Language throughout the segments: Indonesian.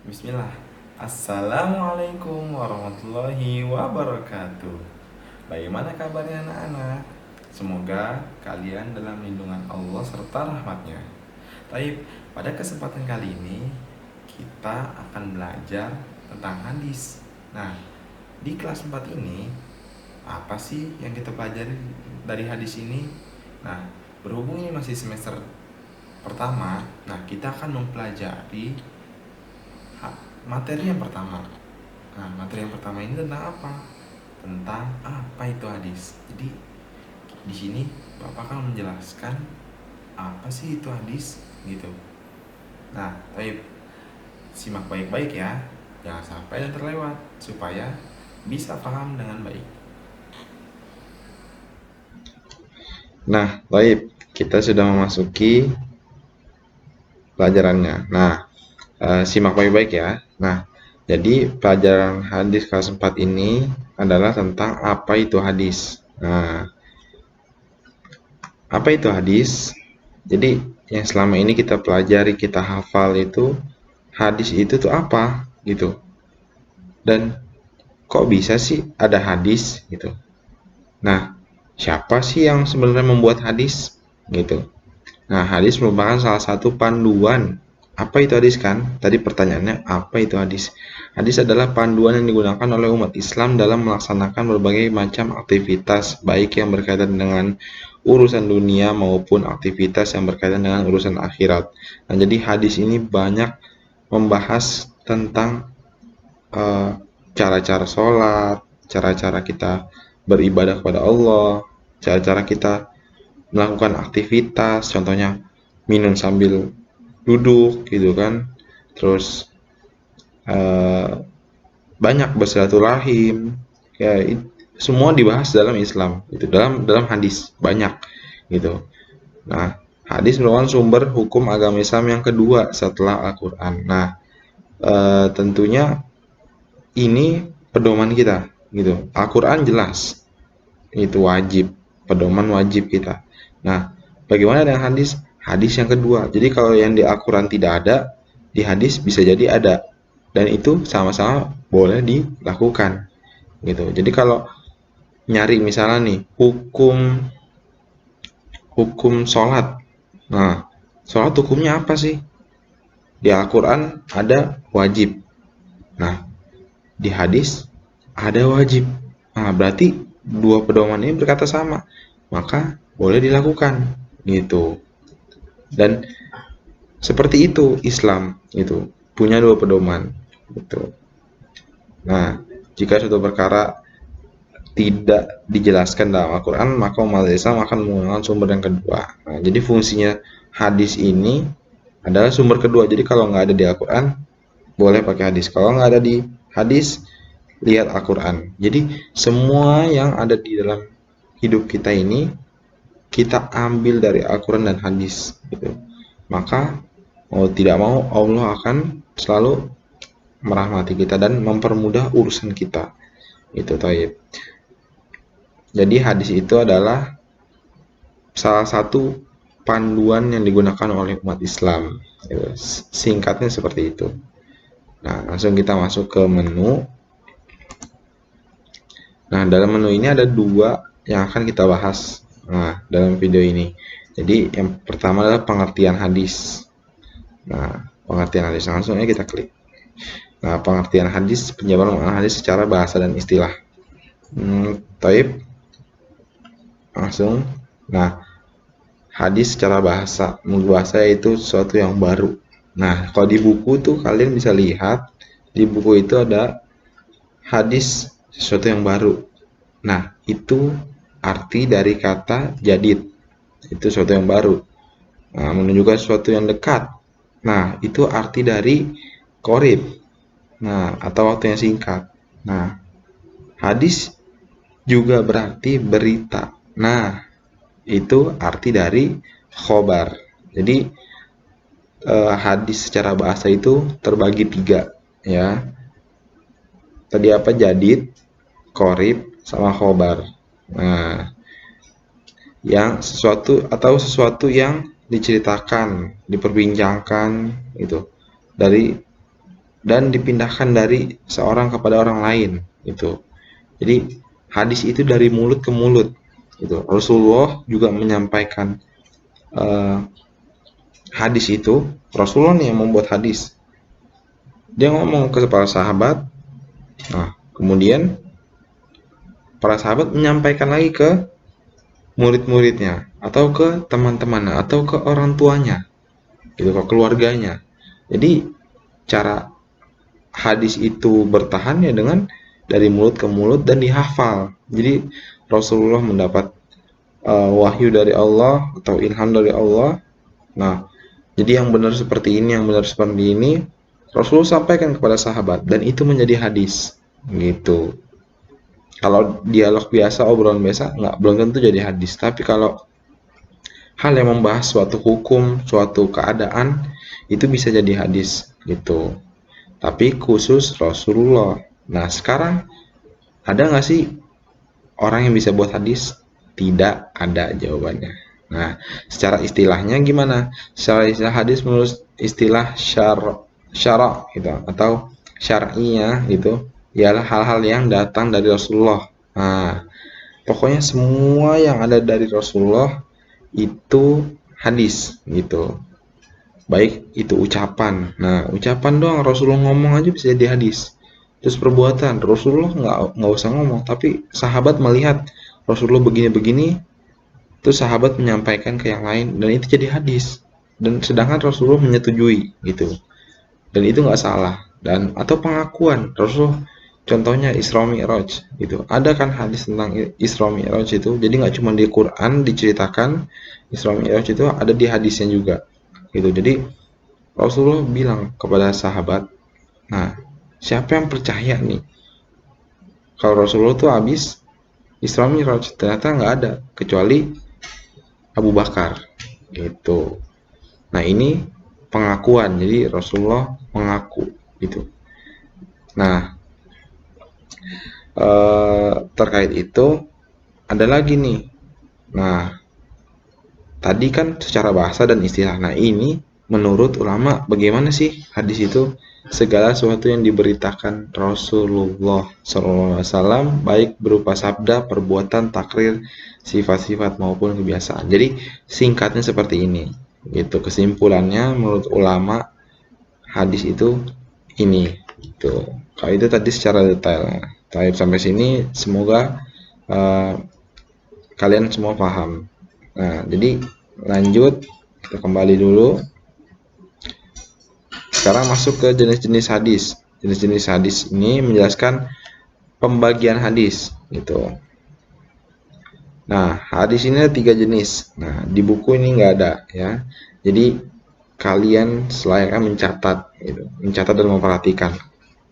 Bismillah. Assalamualaikum warahmatullahi wabarakatuh. Bagaimana kabarnya anak-anak? Semoga kalian dalam lindungan Allah serta rahmatnya. Baik, pada kesempatan kali ini kita akan belajar tentang hadis. Nah, di kelas 4 ini apa sih yang kita pelajari dari hadis ini? Nah, berhubung ini masih semester pertama, nah kita akan mempelajari materi yang pertama. Nah, materi yang pertama ini tentang apa? Tentang apa itu hadis. Jadi di sini Bapak akan menjelaskan apa sih itu hadis gitu. Nah, baik, simak baik-baik ya. Jangan sampai yang terlewat supaya bisa paham dengan baik. Nah, baik, kita sudah memasuki pelajarannya. Nah, simak baik-baik ya. Nah, jadi pelajaran hadis kelas 4 ini adalah tentang apa itu hadis. Nah, apa itu hadis? Jadi, yang selama ini kita pelajari, kita hafal itu, hadis itu tuh apa? Gitu. Dan kok bisa sih ada hadis? Gitu. Nah, siapa sih yang sebenarnya membuat hadis? Gitu. Nah, hadis merupakan salah satu panduan. Apa itu hadis kan? Tadi pertanyaannya, apa itu hadis? Hadis adalah panduan yang digunakan oleh umat Islam dalam melaksanakan berbagai macam aktivitas, baik yang berkaitan dengan urusan dunia maupun aktivitas yang berkaitan dengan urusan akhirat. Nah, jadi hadis ini banyak membahas tentang eh, cara-cara sholat, cara-cara kita beribadah kepada Allah, cara-cara kita melakukan aktivitas, contohnya minum sambil duduk gitu kan, terus eh, banyak bersilaturahim, ya semua dibahas dalam Islam, itu dalam hadis banyak gitu. Nah, hadis merupakan sumber hukum agama Islam yang kedua setelah Al-Quran. Nah, tentunya ini pedoman kita gitu. Al-Quran jelas itu wajib, pedoman wajib kita. Nah, bagaimana dengan hadis? Hadis yang kedua. Jadi kalau yang di Al-Quran tidak ada, di hadis bisa jadi ada. Dan itu sama-sama boleh dilakukan. Gitu. Jadi kalau nyari misalnya nih, hukum hukum sholat. Nah, sholat hukumnya apa sih? Di Al-Quran ada wajib. Nah, di hadis ada wajib. Nah, berarti dua pedoman ini berkata sama. Maka boleh dilakukan gitu. Dan seperti itu Islam itu punya dua pedoman gitu. Nah, jika suatu perkara tidak dijelaskan dalam Al-Quran, maka umat Islam akan menggunakan sumber yang kedua. Nah, jadi fungsinya hadis ini adalah sumber kedua. Jadi kalau nggak ada di Al-Quran, boleh pakai hadis. Kalau nggak ada di hadis, lihat Al-Quran. Jadi semua yang ada di dalam hidup kita ini kita ambil dari Al-Quran dan hadis gitu. Maka mau tidak mau Allah akan selalu merahmati kita dan mempermudah urusan kita. Itu taib. Jadi hadis itu adalah salah satu panduan yang digunakan oleh umat Islam. Singkatnya seperti itu. Nah, langsung kita masuk ke menu. Nah, dalam menu ini ada dua yang akan kita bahas dalam video ini. Jadi, yang pertama adalah pengertian hadis. Nah, pengertian hadis langsung aja kita klik. Nah, pengertian hadis, penjabaran makna hadis secara bahasa dan istilah. Taib langsung. Nah, hadis secara bahasa, menurut bahasa itu sesuatu yang baru. Nah, kalau di buku tuh kalian bisa lihat di buku itu ada hadis sesuatu yang baru. Nah, itu arti dari kata jadid. Itu sesuatu yang baru. Nah, menunjukkan sesuatu yang dekat. Nah, itu arti dari qorib. Nah, atau waktu yang singkat. Nah, hadis juga berarti berita. Nah, itu arti dari khobar. Jadi, hadis secara bahasa itu terbagi tiga. Ya, tadi apa? Jadid, qorib, sama khobar. Nah, yang sesuatu yang diceritakan, diperbincangkan itu dari dan dipindahkan dari seorang kepada orang lain gitu. Jadi hadis itu dari mulut ke mulut gitu. Rasulullah juga menyampaikan eh, hadis itu. Rasulullah nih yang membuat hadis. Dia ngomong ke para sahabat. Nah, kemudian para sahabat menyampaikan lagi ke murid-muridnya atau ke teman-temannya atau ke orang tuanya gitu, ke keluarganya. Jadi cara hadis itu bertahan ya dengan dari mulut ke mulut dan dihafal. Jadi Rasulullah mendapat wahyu dari Allah atau ilham dari Allah. Nah, jadi yang benar seperti ini, yang benar seperti ini, Rasulullah sampaikan kepada sahabat dan itu menjadi hadis gitu. Kalau dialog biasa, obrolan biasa, nggak belum tentu jadi hadis. Tapi kalau hal yang membahas suatu hukum, suatu keadaan, itu bisa jadi hadis gitu. Tapi khusus Rasulullah. Nah, sekarang ada nggak sih orang yang bisa buat hadis? Tidak ada jawabannya. Nah, secara istilahnya gimana? Secara istilah hadis menurut istilah syara gitu atau syar'inya gitu, ialah hal-hal yang datang dari Rasulullah. Nah, pokoknya semua yang ada dari Rasulullah itu hadis gitu. Baik itu ucapan. Nah, ucapan doang Rasulullah ngomong aja bisa jadi hadis. Terus perbuatan Rasulullah nggak usah ngomong, tapi sahabat melihat Rasulullah begini-begini, terus sahabat menyampaikan ke yang lain dan itu jadi hadis. Dan sedangkan Rasulullah menyetujui gitu. Dan itu nggak salah. Dan atau pengakuan Rasulullah, contohnya Isra Mi'raj gitu. Ada kan hadis tentang Isra Mi'raj itu. Jadi nggak cuma di Quran diceritakan, Isra Mi'raj itu ada di hadisnya juga gitu. Jadi Rasulullah bilang kepada sahabat, nah siapa yang percaya nih kalau Rasulullah tuh habis Isra Mi'raj? Ternyata nggak ada kecuali Abu Bakar gitu. Nah ini pengakuan, jadi Rasulullah mengaku gitu. Nah terkait itu ada lagi nih. Nah tadi kan secara bahasa dan istilah. Nah ini menurut ulama bagaimana sih hadis itu? Segala sesuatu yang diberitakan Rasulullah SAW baik berupa sabda, perbuatan, takrir, sifat-sifat maupun kebiasaan. Jadi singkatnya seperti ini. Gitu. Kesimpulannya menurut ulama hadis itu ini. Gitu. Kalau itu tadi secara detail. Tapi sampai sini semoga kalian semua paham. Nah, jadi lanjut kita kembali dulu. Sekarang masuk ke jenis-jenis hadis. Jenis-jenis hadis ini menjelaskan pembagian hadis gitu. Nah, hadis ini ada 3 jenis. Nah, di buku ini nggak ada ya. Jadi kalian selayaknya mencatat gitu. Mencatat dan memperhatikan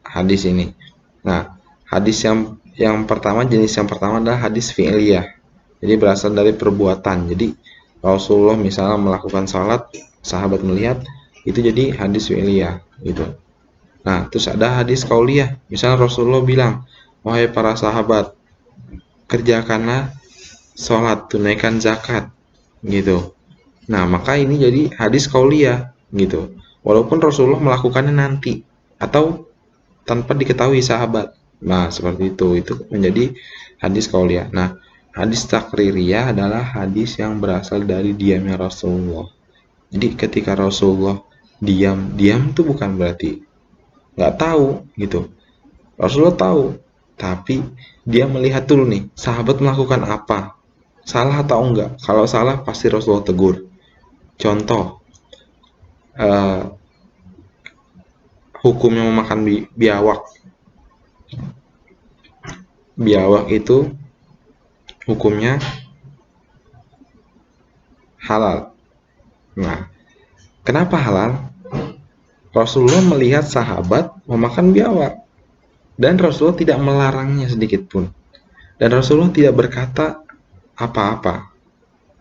hadis ini. Nah, hadis yang pertama, jenis yang pertama adalah hadis fi'liyah. Jadi berasal dari perbuatan. Jadi Rasulullah misalnya melakukan salat, sahabat melihat, itu jadi hadis fi'liyah gitu. Nah, terus ada hadis qauliyah. Misalnya Rasulullah bilang, wahai para sahabat, kerjakanlah sholat, tunaikan zakat gitu. Nah, maka ini jadi hadis qauliyah gitu. Walaupun Rasulullah melakukannya nanti atau tanpa diketahui sahabat. Nah, seperti itu menjadi hadis qauliyah. Nah, hadis takririyah adalah hadis yang berasal dari diamnya Rasulullah. Jadi ketika Rasulullah diam itu bukan berarti nggak tahu gitu. Rasulullah tahu, tapi dia melihat dulu nih, sahabat melakukan apa, salah atau enggak. Kalau salah pasti Rasulullah tegur. Contoh, hukumnya memakan biawak. Biawak itu hukumnya halal. Nah, kenapa halal? Rasulullah melihat sahabat memakan biawak dan Rasulullah tidak melarangnya sedikit pun. Dan Rasulullah tidak berkata apa-apa.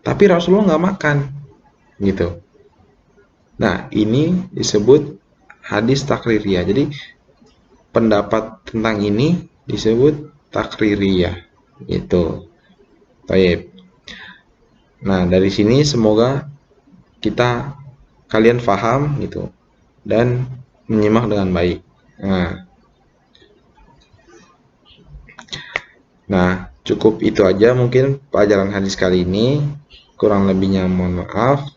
Tapi Rasulullah nggak makan, gitu. Nah, ini disebut hadis takririyah. Jadi pendapat tentang ini disebut takririyah, gitu. Baik. Nah, dari sini semoga kalian paham gitu dan menyimak dengan baik. Nah, cukup itu aja mungkin pelajaran hadis kali ini. Kurang lebihnya mohon maaf.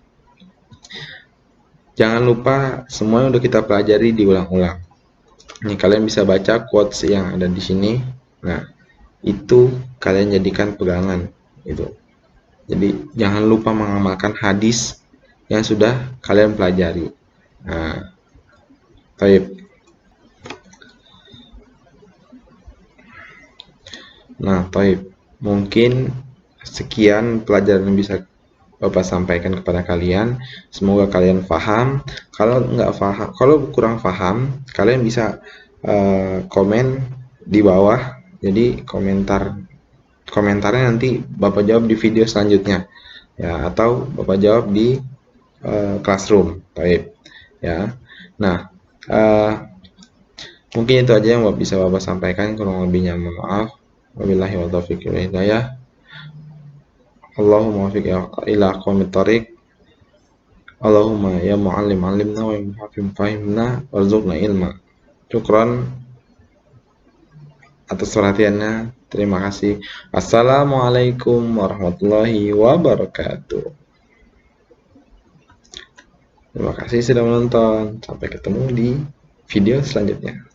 Jangan lupa semuanya udah kita pelajari diulang-ulang. Nih kalian bisa baca quotes yang ada di sini. Nah, itu kalian jadikan pegangan gitu. Jadi jangan lupa mengamalkan hadis yang sudah kalian pelajari. Nah, baik. Mungkin sekian pelajaran yang bisa Bapak sampaikan kepada kalian. Semoga kalian paham. Kalau nggak paham, kalau kurang paham, kalian bisa komen di bawah. Jadi komentarnya nanti Bapak jawab di video selanjutnya, ya, atau Bapak jawab di classroom. Baik, ya. Nah, mungkin itu aja yang bisa Bapak sampaikan. Kurang lebihnya mohon maaf. Wabillahi wa taufiq wal hidayah. Allahumma wafiq ila aqwamit thariq. Allahumma ya muallim alimna wa ya muhafim fahimna warzuqna ilma. Syukran atas perhatiannya. Terima kasih. Assalamualaikum warahmatullahi wabarakatuh. Terima kasih sudah menonton. Sampai ketemu di video selanjutnya.